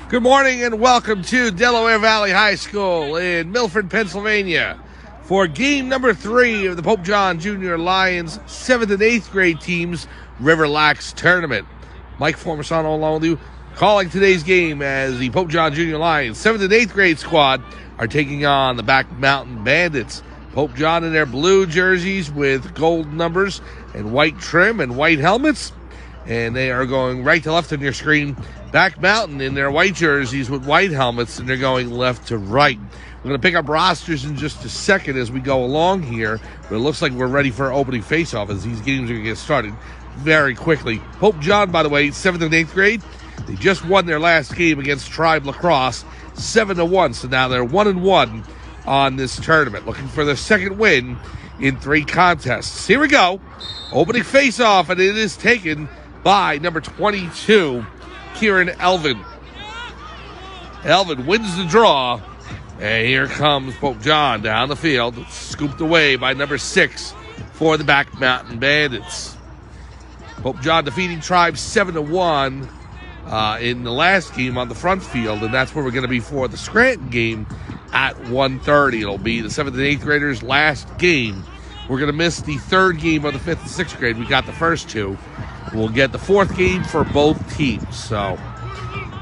Good morning and welcome to Delaware Valley High School in Milford, Pennsylvania for game number 3 of the Pope John Jr. Lions 7th and 8th grade teams RiverLAX tournament. Mike Formasano along with you, calling today's game as the Pope John Jr. Lions 7th and 8th grade squad are taking on the Back Mountain Bandits. Pope John in their blue jerseys with gold numbers and white trim and white helmets. And they are going right to left on your screen. Back Mountain in their white jerseys with white helmets, and they're going left to right. We're going to pick up rosters in just a second as we go along here, but it looks like we're ready for our opening face-off as these games are going to get started very quickly. Pope John, by the way, 7th and 8th grade, they just won their last game against Tribe Lacrosse, 7-1, so now they're 1-1 on this tournament, looking for their second win in 3 contests. Here we go, opening face-off, and it is taken by number 22, Kieran Elvin. Elvin wins the draw, and here comes Pope John down the field, scooped away by number 6 for the Back Mountain Bandits. Pope John defeating Tribe 7-1 in the last game on the front field, and that's where we're going to be for the Scranton game at 1:30. It'll be the 7th and 8th graders' last game. We're going to miss the 3rd game of the 5th and 6th grade. We got the first 2. We'll get the 4th game for both teams. So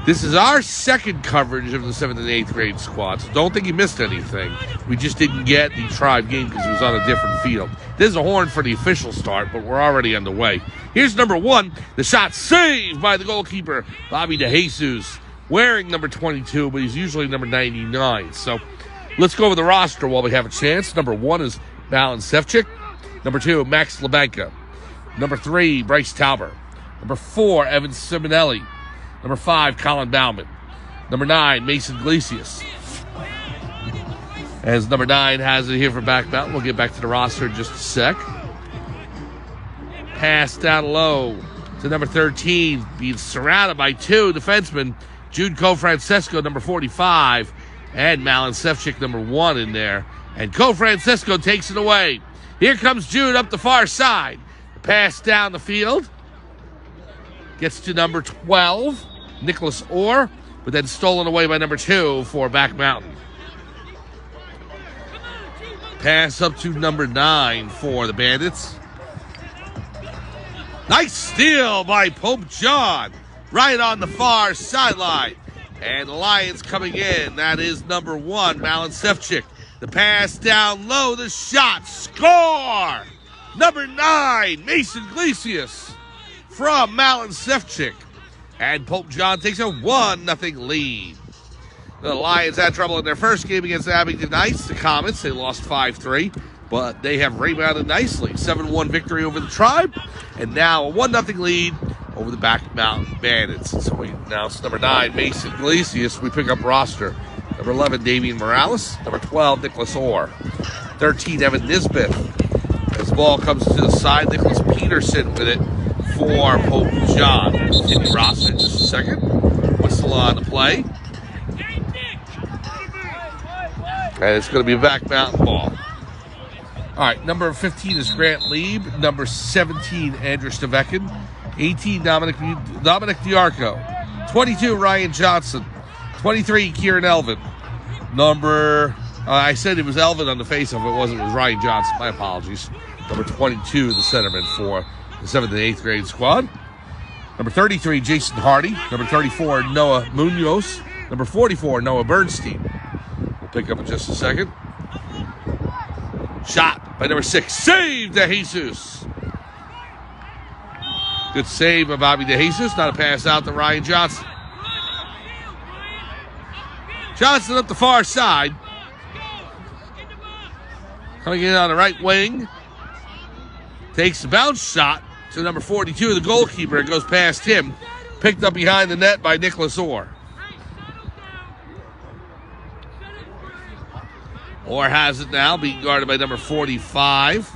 this is our second coverage of the 7th and 8th grade squad. So don't think you missed anything. We just didn't get the Tribe game because it was on a different field. There's a horn for the official start, but we're already underway. Here's number 1. The shot saved by the goalkeeper, Bobby DeJesus, wearing number 22, but he's usually number 99. So let's go over the roster while we have a chance. Number 1 is Malin Sefcik. Number 2, Max Labanka. Number 3, Bryce Tauber. Number 4, Evan Simonelli. Number 5, Colin Bauman. Number 9, Mason Iglesias. As number 9 has it here for Back Mountain. We'll get back to the roster in just a sec. Pass down low to number 13, being surrounded by 2 defensemen. Jude Cofrancesco, number 45, and Malin Sefcik, number 1 in there. And Cofrancesco takes it away. Here comes Jude up the far side. Pass down the field. Gets to number 12, Nicholas Orr, but then stolen away by number 2 for Back Mountain. Pass up to number 9 for the Bandits. Nice steal by Pope John, right on the far sideline. And the Lions coming in. That is number 1, Malin Sefcik. The pass down low, the shot, score! Number 9, Mason Iglesias from Malin Sefcik. And Pope John takes a 1-0 lead. The Lions had trouble in their first game against Abington Knights, the Comets. They lost 5-3, but they have rebounded nicely. 7-1 victory over the Tribe, and now a 1-0 lead over the Back Mountain Bandits. So we announce number 9, Mason Iglesias. We pick up roster. Number 11, Damian Morales. Number 12, Nicholas Orr. 13, Evan Nisbeth. As the ball comes to the side, Nicholas Peterson with it for Pope John. Continue roster in just a second. Whistle on the play. And it's going to be a Back Mountain ball. All right, number 15 is Grant Lieb. Number 17, Andrew Stavekin. 18, Dominic Diarco. 22, Ryan Johnson. 23, Kieran Elvin. I said it was Elvin on the face-off. It wasn't. It was Ryan Johnson. My apologies. Number 22, the centerman for the 7th and 8th grade squad. Number 33, Jason Hardy. Number 34, Noah Munoz. Number 44, Noah Bernstein. We'll pick up in just a second. Shot by number 6. Save DeJesus. Good save by Bobby DeJesus. Not a pass out to Ryan Johnson. Johnson up the far side. Coming in on the right wing. Takes the bounce shot to number 42, the goalkeeper. It goes past him. Picked up behind the net by Nicholas Orr. Orr has it now, being guarded by number 45.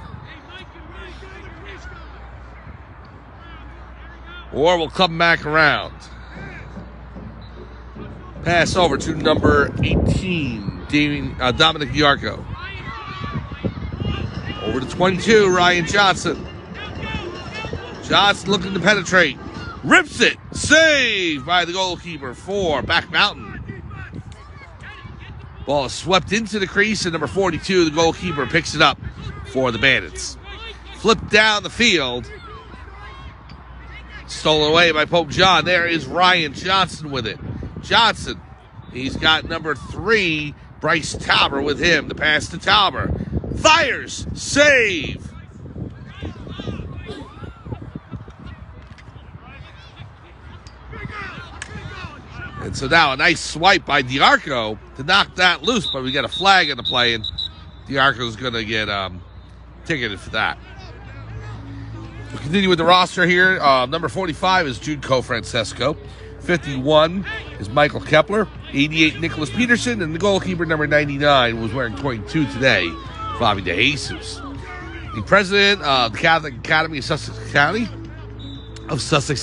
Orr will come back around. Pass over to number 18, Dominic Diarco. Over to 22, Ryan Johnson. Johnson looking to penetrate. Rips it. Saved by the goalkeeper for Back Mountain. Ball is swept into the crease, and number 42, the goalkeeper, picks it up for the Bandits. Flipped down the field. Stolen away by Pope John. There is Ryan Johnson with it. Johnson, he's got number 3, Bryce Tauber, with him. The pass to Tauber. Fires. Save. And so now a nice swipe by Diarco to knock that loose, but we got a flag in the play, and Diarco's going to get ticketed for that. We'll continue with the roster here. Number 45 is Jude Cofrancesco. 51 is Michael Kepler. 88, Nicholas Peterson. And the goalkeeper, number 99, was wearing 22 today, Bobby DeJesus. The president of the Catholic Academy of Sussex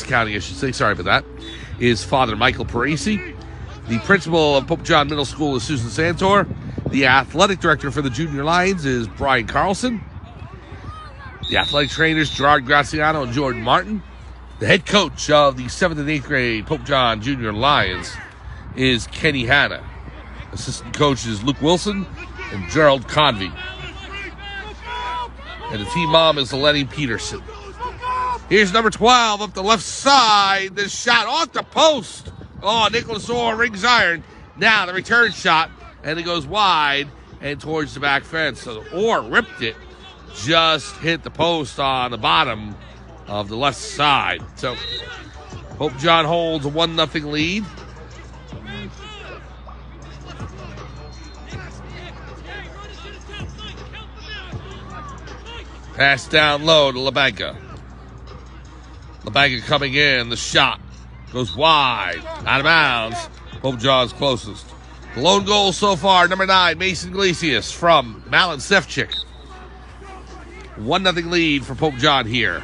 County, I should say, sorry about that, is Father Michael Parisi. The principal of Pope John Middle School is Susan Santor. The athletic director for the Junior Lions is Brian Carlson. The athletic trainers, Gerard Graziano and Jordan Martin. The head coach of the 7th and 8th grade Pope John Junior Lions is Kenny Hanna. Assistant coach is Luke Wilson and Gerald Convey. And the team mom is Lenny Peterson. Here's number 12 up the left side. The shot off the post. Oh, Nicholas Orr rings iron. Now the return shot, and it goes wide and towards the back fence. So Orr ripped it, just hit the post on the bottom of the left side. So Pope John holds a 1-0 lead. Pass down low to LaBanca. LaBanca coming in. The shot goes wide. Out of bounds. Pope John's closest. The lone goal so far, number 9, Mason Iglesias from Malin Sefcik. 1-0 lead for Pope John here.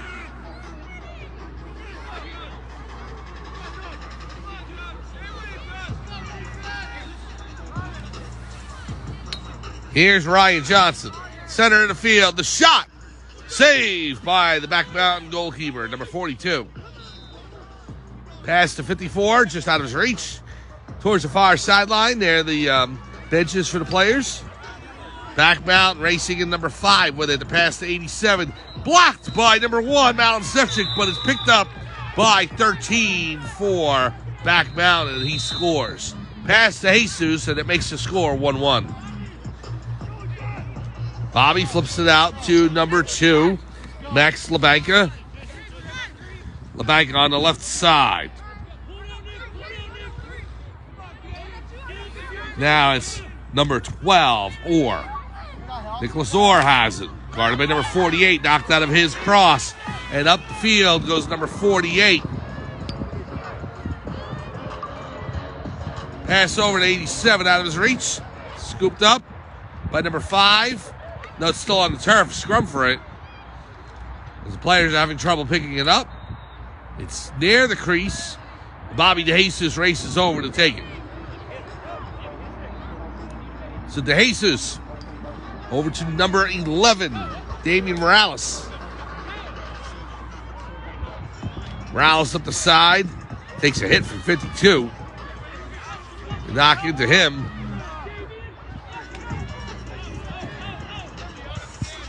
Here's Ryan Johnson. Center of the field. The shot. Saved by the Back Mountain goalkeeper, number 42. Pass to 54, just out of his reach. Towards the far sideline. There the benches for the players. Back Mountain racing in number 5 with it. The pass to 87. Blocked by number 1, Malin Sefcik, but it's picked up by 13 for Back Mountain, and he scores. Pass to Jesus, and it makes the score 1-1. Bobby flips it out to number 2, Max LaBanca. LaBanca on the left side. Now it's number 12, Orr. Nicholas Orr has it. Guarded by number 48, knocked out of his cross. And up the field goes number 48. Pass over to 87, out of his reach. Scooped up by number 5. No, it's still on the turf. Scrum for it. As the players are having trouble picking it up. It's near the crease. Bobby DeJesus races over to take it. So DeJesus over to number 11, Damian Morales. Morales up the side. Takes a hit from 52. They knock into him.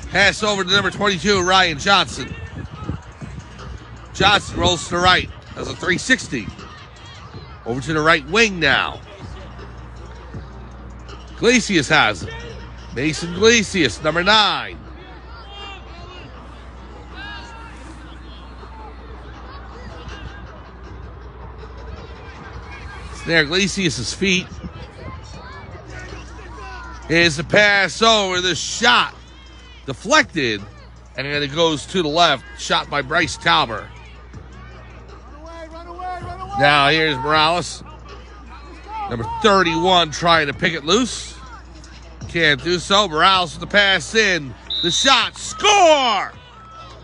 Pass over to number 22, Ryan Johnson. Johnson rolls to the right. That's a 360. Over to the right wing now. Iglesias has it. Mason Iglesias, number 9. It's near Iglesias' feet. Here's the pass over, the shot. Deflected, and then it goes to the left. Shot by Bryce Tauber. Now here's Morales. Number 31 trying to pick it loose. Can't do so. Morales with the pass in. The shot. Score!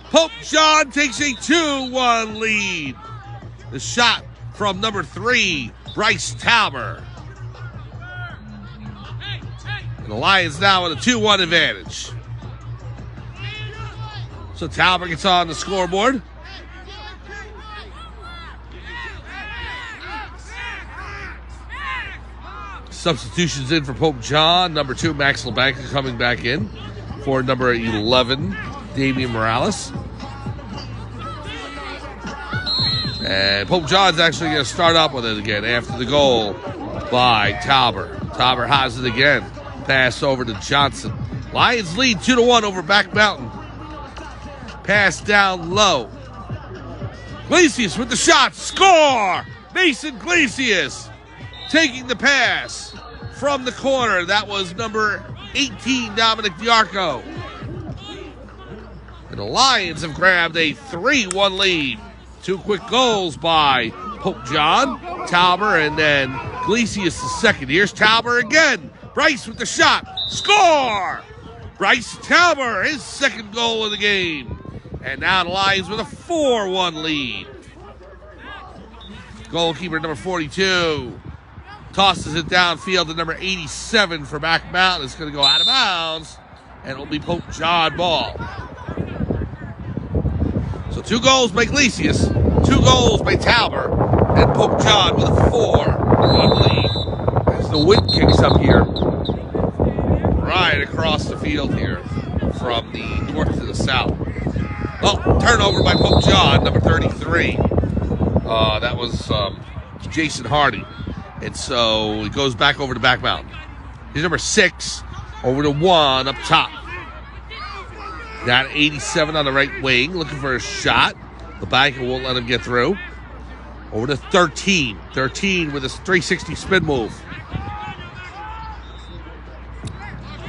Pope John takes a 2-1 lead. The shot from number 3, Bryce Tauber. And the Lions now with a 2-1 advantage. So Tauber gets on the scoreboard. Substitutions in for Pope John. Number 2, Max LeBanc coming back in for number 11, Damian Morales. And Pope John's actually going to start up with it again after the goal by Tauber. Tauber has it again. Pass over to Johnson. Lions lead 2-1 over Back Mountain. Pass down low. Glacius with the shot. Score! Mason Glacius taking the pass from the corner. That was number 18, Dominic Diarco. And the Lions have grabbed a 3-1 lead. 2 quick goals by Pope John, Tauber, and then Glacius the second. Here's Tauber again. Bryce with the shot. Score! Bryce Tauber, his second goal of the game. And now the Lions with a 4-1 lead. Goalkeeper number 42 tosses it downfield to number 87 for Back Mountain. It's going to go out of bounds, and it'll be Pope John ball. So 2 goals by Glacius, 2 goals by Tauber, and Pope John with a 4-1 lead. As the wind kicks up here, right across the field here from the north to the south. Oh, turnover by Pope John, number 33. That was Jason Hardy. And so it goes back over to Back Mountain. Here's number 6 over to 1 up top. Got 87 on the right wing, looking for a shot. The banker won't let him get through. Over to 13. 13 with a 360 spin move.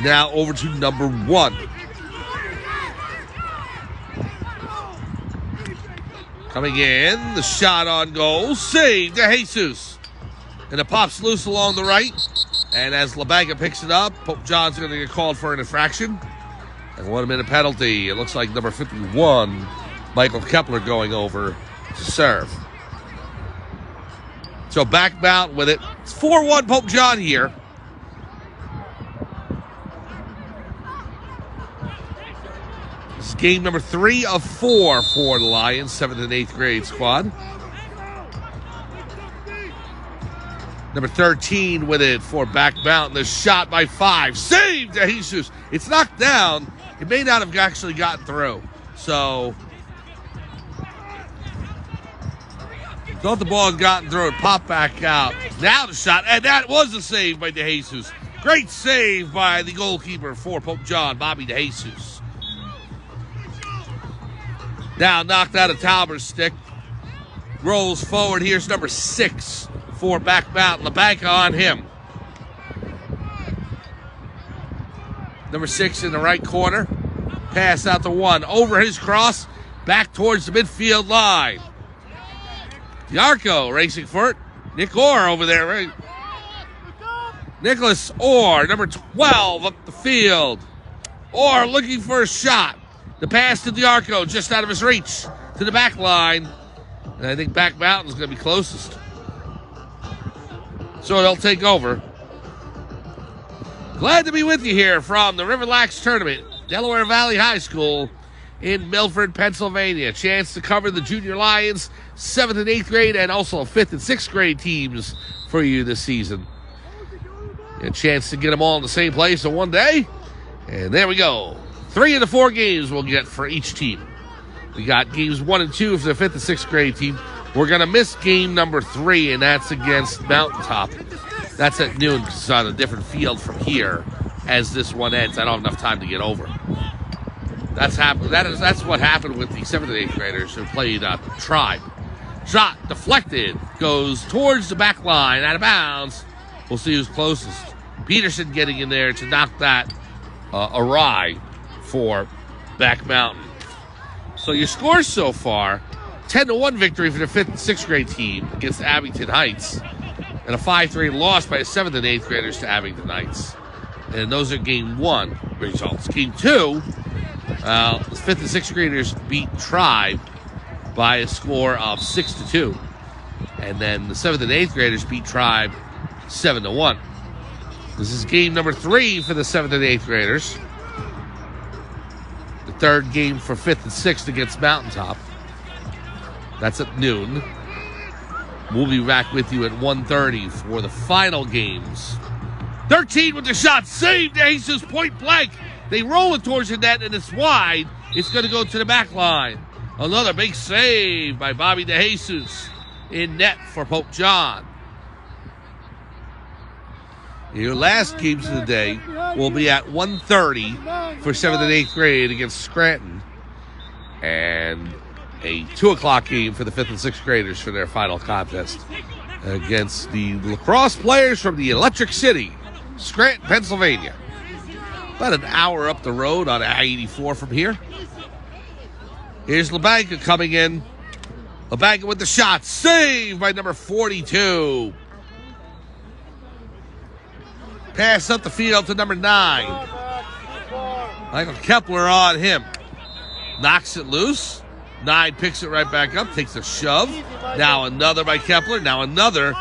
Now over to number 1. Coming in, the shot on goal. Save to Jesus. And it pops loose along the right. And as LaBanca picks it up, Pope John's going to get called for an infraction. And 1 minute penalty. It looks like number 51, Michael Kepler, going over to serve. So Back Mountain with it. It's 4-1 Pope John here. This is game number 3 of 4 for the Lions, 7th and 8th grade squad. Number 13 with it for Back Mountain. The shot by 5. Saved to Jesus. It's knocked down. It may not have actually gotten through. So, thought the ball had gotten through. It popped back out. Now the shot. And that was a save by De Jesus. Great save by the goalkeeper for Pope John, Bobby De Jesus. Now knocked out of Tauber's stick. Rolls forward. Here's number 6 for Back Mountain. LaBanca on him. Number 6 in the right corner. Pass out to 1. Over his cross. Back towards the midfield line. Diarco racing for it. Nick Orr over there. Right? Nicholas Orr, number 12, up the field. Orr looking for a shot. The pass to Diarco, just out of his reach. To the back line. And I think Back Mountain's going to be closest. So they'll take over. Glad to be with you here from the RiverLAX tournament, Delaware Valley High School in Milford, Pennsylvania. Chance to cover the Junior Lions, 7th and 8th grade, and also 5th and 6th grade teams for you this season. A chance to get them all in the same place in one day. And there we go. 3 of the 4 games we'll get for each team. We got games 1 and 2 for the 5th and 6th grade team. We're going to miss game number 3, and that's against Mountaintop. That's at noon because it's on a different field from here. As this one ends, I don't have enough time to get over. That's what happened with the 7th and 8th graders who played Tribe. Shot deflected, goes towards the back line, out of bounds. We'll see who's closest. Peterson getting in there to knock that awry for Back Mountain. So your scores so far: 10-1 victory for the 5th and 6th grade team against Abington Heights, and a 5-3 loss by the 7th and 8th graders to Abington Heights. And those are game 1 results. Game 2, the 5th and 6th graders beat Tribe by a score of 6-2. And then the 7th and 8th graders beat Tribe 7-1. This is game number 3 for the 7th and 8th graders. The third game for 5th and 6th against Mountaintop. That's at noon. We'll be back with you at 1:30 for the final games 13 with the shot. Saved Jesus point blank. They roll it towards the net, and it's wide. It's going to go to the back line. Another big save by Bobby DeJesus in net for Pope John. Your last games of the day will be at 1:30 for 7th and 8th grade against Scranton, and a 2 o'clock game for the 5th and 6th graders for their final contest against the lacrosse players from the Electric City, Scranton, Pennsylvania. About an hour up the road on I-84 from here. Here's LeBanca coming in. LeBanca with the shot. Saved by number 42. Pass up the field to number 9. Michael Kepler on him. Knocks it loose. 9 picks it right back up. Takes a shove. Now another by Kepler. Now another.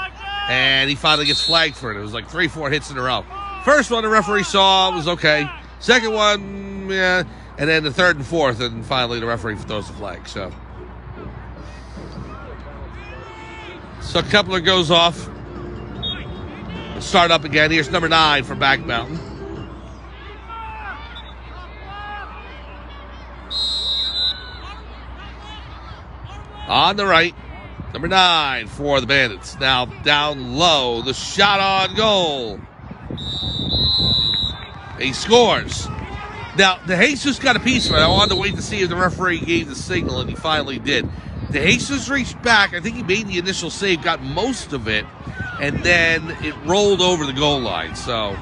And he finally gets flagged for it. It was like 3-4 hits in a row. First one the referee saw was okay. Second one, yeah. And then the third and fourth. And finally the referee throws the flag. So Kepler goes off. Start up again. Here's number 9 from Back Mountain. On the right, number 9 for the Bandits. Now down low, the shot on goal. He scores. Now, DeJesus got a piece of it. I wanted to wait to see if the referee gave the signal, and he finally did. DeJesus reached back. I think he made the initial save, got most of it, and then it rolled over the goal line. So,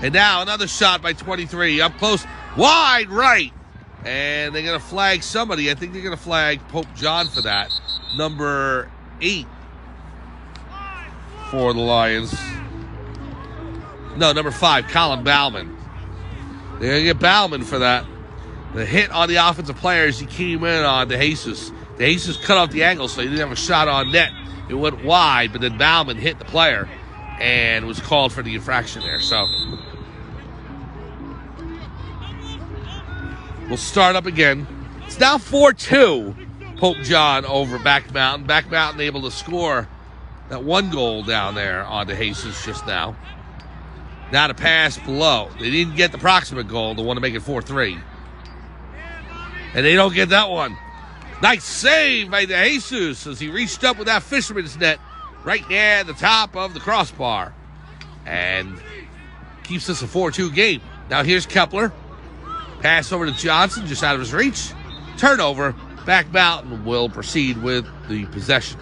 and now another shot by 23, up close, wide right, and they're going to flag somebody. I think they're going to flag Pope John for that. Number 8 for the Lions. No, number 5, Colin Bauman. They're going to get Bauman for that. The hit on the offensive players, he came in on DeJesus. DeJesus cut off the angle, so he didn't have a shot on net. It went wide, but then Bauman hit the player and was called for the infraction there. So we'll start up again. It's now 4-2, Pope John over Back Mountain. Back Mountain able to score that 1 goal down there on DeJesus just now. Now to pass below. They didn't get the proximate goal. They want to make it 4-3. And they don't get that one. Nice save by DeJesus as he reached up with that fisherman's net right near the top of the crossbar. And keeps us a 4-2 game. Now here's Kepler. Pass over to Johnson, just out of his reach. Turnover. Back Mountain will proceed with the possession.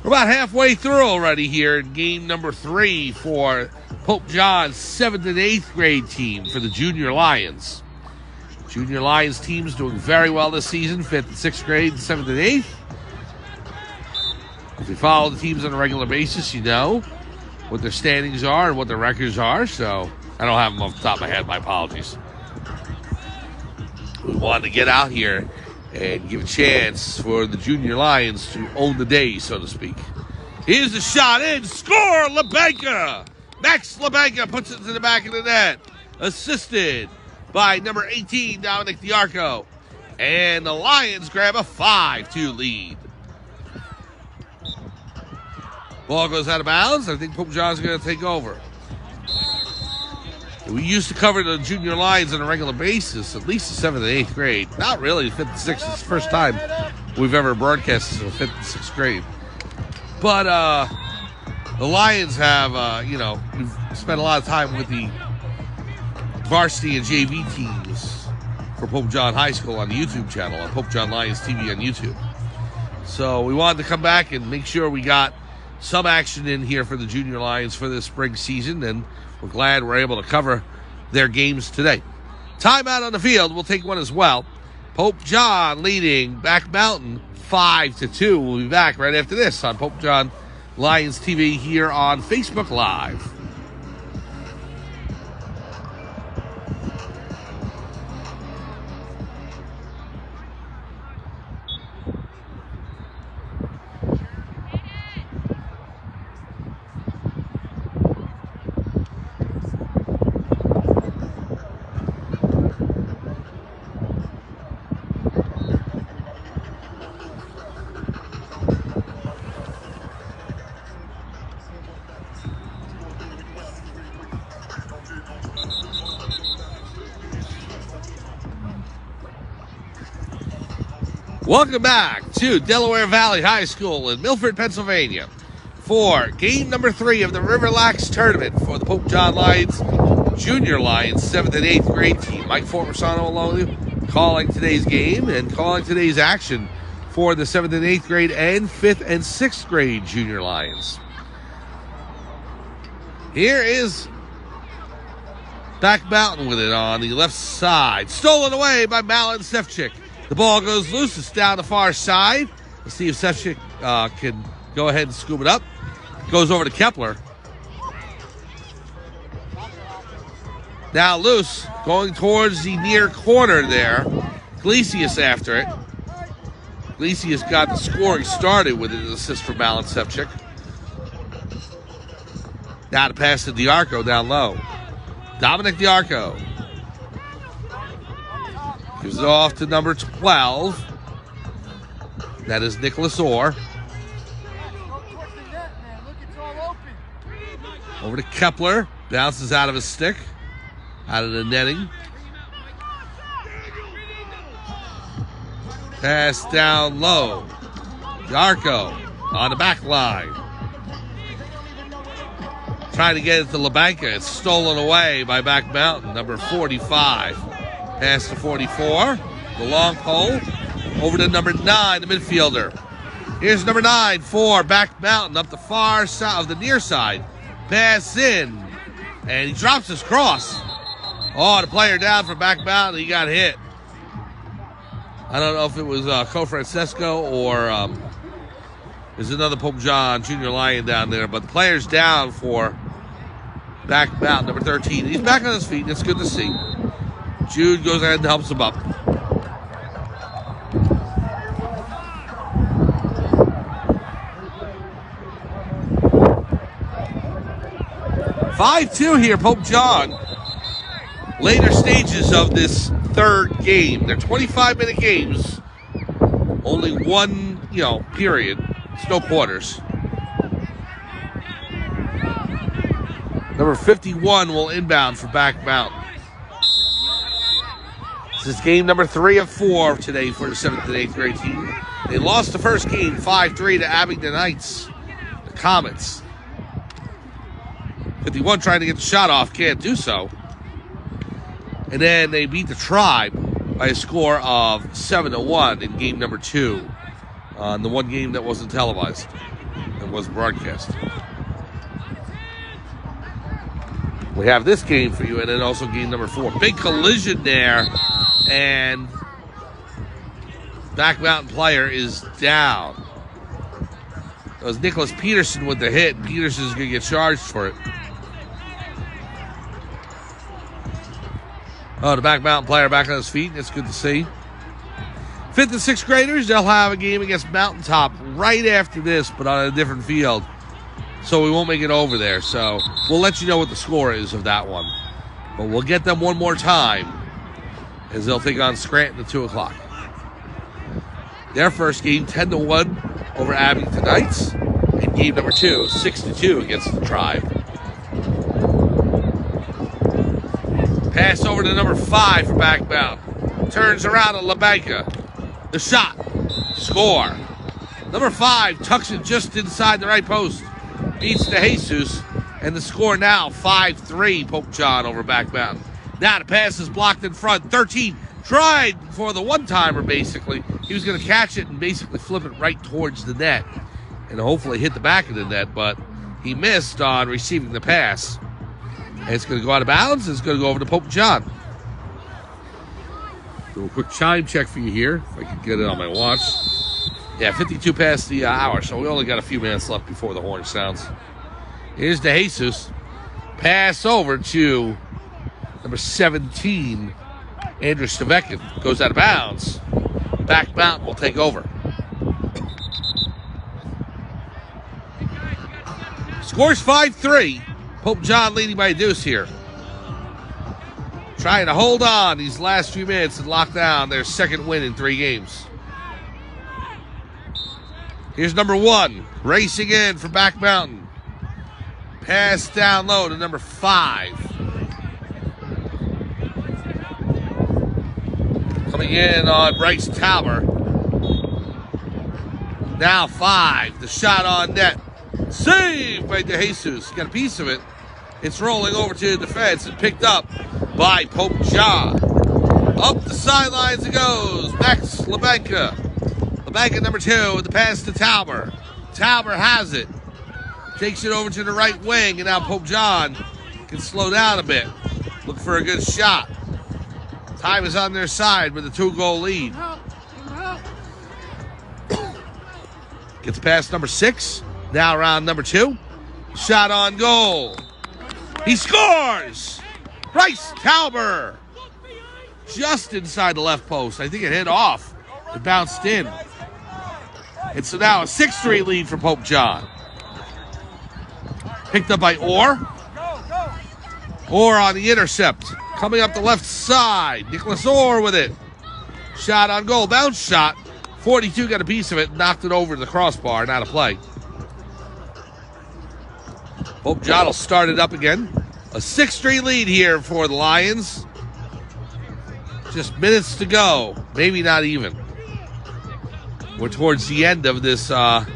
We're about halfway through already here in game number 3 for Pope John's 7th and 8th grade team for the Junior Lions. Junior Lions team's doing very well this season, 5th and 6th grade, 7th and 8th. If you follow the teams on a regular basis, you know what their standings are and what their records are, so I don't have them off the top of my head. My apologies. We wanted to get out here and give a chance for the Junior Lions to own the day, so to speak. Here's the shot in. Score, LeBanca. Max LeBanca puts it to the back of the net. Assisted by number 18, Dominic Diarco. And the Lions grab a 5-2 lead. Ball goes out of bounds. I think Pope John's going to take over. We used to cover the Junior Lions on a regular basis, at least the 7th and 8th grade. Not really the 5th and 6th. It's the first time we've ever broadcasted the 5th and 6th grade. But the Lions have, we've spent a lot of time with the varsity and JV teams for Pope John High School on the YouTube channel, on Pope John Lions TV on YouTube. So we wanted to come back and make sure we got some action in here for the Junior Lions for this spring season, and we're glad we're able to cover their games today. Timeout on the field. We'll take one as well. Pope John leading Back Mountain 5-2. We'll be back right after this on Pope John Lions TV here on Facebook Live. Welcome back to Delaware Valley High School in Milford, Pennsylvania for game number 3 of the RiverLAX tournament for the Pope John Lions, Junior Lions, 7th and 8th grade team. Mike Formersano along with you, calling today's game and calling today's action for the 7th and 8th grade and 5th and 6th grade Junior Lions. Here is Back Mountain with it on the left side. Stolen away by Malin Sefcik. The ball goes loose. It's down the far side. Let's see if Sefcik can go ahead and scoop it up. Goes over to Kepler. Now loose, going towards the near corner there. Iglesias after it. Iglesias got the scoring started with an assist for Malin Sefcik. Now to pass to Diarco down low. Dominic Diarco. Gives it off to number 12. That is Nicholas Orr. Over to Kepler. Bounces out of his stick. Out of the netting. Pass down low. Diarco on the back line. Trying to get it to LaBanca. It's stolen away by Back Mountain, number 45. Pass to 44. The long pole. Over to number 9, the midfielder. Here's number 9 for Back Mountain up the far side of the near side. Pass in. And he drops his cross. Oh, the player down for Back Mountain. He got hit. I don't know if it was Co-Francesco or there's another Pope John Junior Lion down there. But the player's down for Back Mountain, number 13. He's back on his feet, and it's good to see. Jude goes ahead and helps him up. (5-2) here, Pope John. Later stages of this third game. They're 25-minute games. Only one, period. It's no quarters. Number 51 will inbound for Back Mountain. This is game number 3 of 4 today for the 7th and 8th grade team. They lost the first game 5-3 to Abingdon Heights, the Comets. 51 trying to get the shot off, can't do so. And then they beat the Tribe by a score of 7-1 in game number 2 on the one game that wasn't televised and was broadcast. We have this game for you, and then also game number 4. Big collision there, and Back Mountain player is down. It was Nicholas Peterson with the hit. Peterson's going to get charged for it. Oh, the Back Mountain player back on his feet. It's good to see. 5th and 6th graders, they'll have a game against Mountaintop right after this, but on a different field. So we won't make it over there. So we'll let you know what the score is of that one. But we'll get them one more time as they'll take on Scranton at 2 o'clock. Their first game, 10-1 over Abington Heights. And game number 2, 6-2 against the Tribe. Pass over to number 5 for Back Mountain. Turns around at LaBanca. The shot. Score. Number 5 tucks it just inside the right post. Beats De Jesus. And the score now, 5-3, Pope John over Back Mountain. Now the pass is blocked in front. 13 tried for the one-timer, basically. He was going to catch it and basically flip it right towards the net and hopefully hit the back of the net, but he missed on receiving the pass. And it's going to go out of bounds. It's going to go over to Pope John. Do a quick chime check for you here, if I can get it on my watch. Yeah, 52 past the hour, so we only got a few minutes left before the horn sounds. Here's De Jesus. Pass over to number 17, Andrew Stavekin. Goes out of bounds. Back Mountain will take over. Scores 5-3. Pope John leading by a deuce here. Trying to hold on these last few minutes and lock down their second win in 3 games. Here's number 1, racing in for Back Mountain. Pass down low to number 5. Coming in on Bryce Tauber. Now 5. The shot on net. Saved by DeJesus. Got a piece of it. It's rolling over to the defense and picked up by Pope John. Up the sidelines it goes. Max Labanca. Labanca number 2 with the pass to Tauber. Tauber has it. Takes it over to the right wing, and now Pope John can slow down a bit. Look for a good shot. Time is on their side with a 2-goal lead. Gets past number 6. Now around number 2. Shot on goal. He scores! Bryce Tauber. Just inside the left post. I think it hit off. It bounced in. It's now a 6-3 lead for Pope John. Picked up by Orr. Orr on the intercept. Coming up the left side. Nicholas Orr with it. Shot on goal. Bounce shot. 42 got a piece of it. Knocked it over to the crossbar and out of play. Pope John will start it up again. A 6-3 lead here for the Lions. Just minutes to go. Maybe not even. We're towards the end of this 25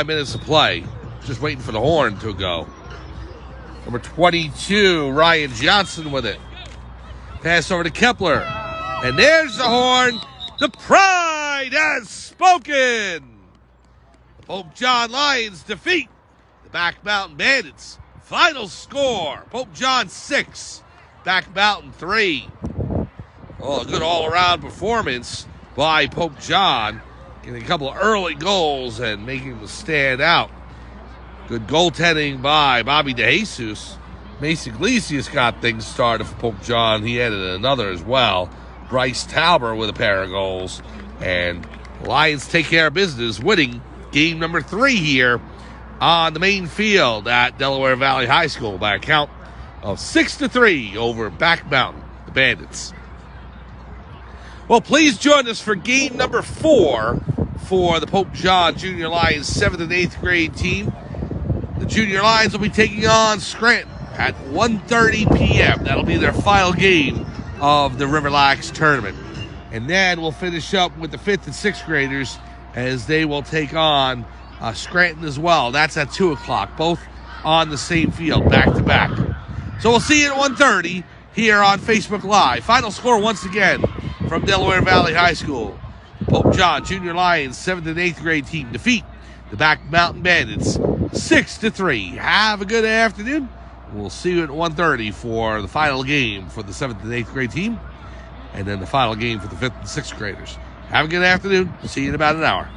minutes of play. Just waiting for the horn to go. Number 22, Ryan Johnson with it. Pass over to Kepler. And there's the horn. The pride has spoken. The Pope John Lions defeat the Back Mountain Bandits. Final score, Pope John 6, Back Mountain 3. Oh, a good all-around performance by Pope John. Getting a couple of early goals and making them stand out. Good goaltending by Bobby DeJesus. Mason Iglesias got things started for Pope John. He added another as well. Bryce Tauber with a pair of goals. And Lions take care of business, winning game number 3 here on the main field at Delaware Valley High School by a count of 6-3 over Back Mountain, the Bandits. Well, please join us for game number 4 for the Pope John Junior Lions 7th and 8th grade team. The Junior Lions will be taking on Scranton at 1:30 p.m. That'll be their final game of the RiverLAX tournament. And then we'll finish up with the 5th and 6th graders as they will take on Scranton as well. That's at 2 o'clock, both on the same field, back-to-back. So we'll see you at 1:30 here on Facebook Live. Final score once again from Delaware Valley High School. Pope John Junior Lions 7th and 8th grade team defeat the Back Mountain Bandits 6-3. Have a good afternoon. We'll see you at 1:30 for the final game for the 7th and 8th grade team, and then the final game for the 5th and 6th graders. Have a good afternoon. See you in about an hour.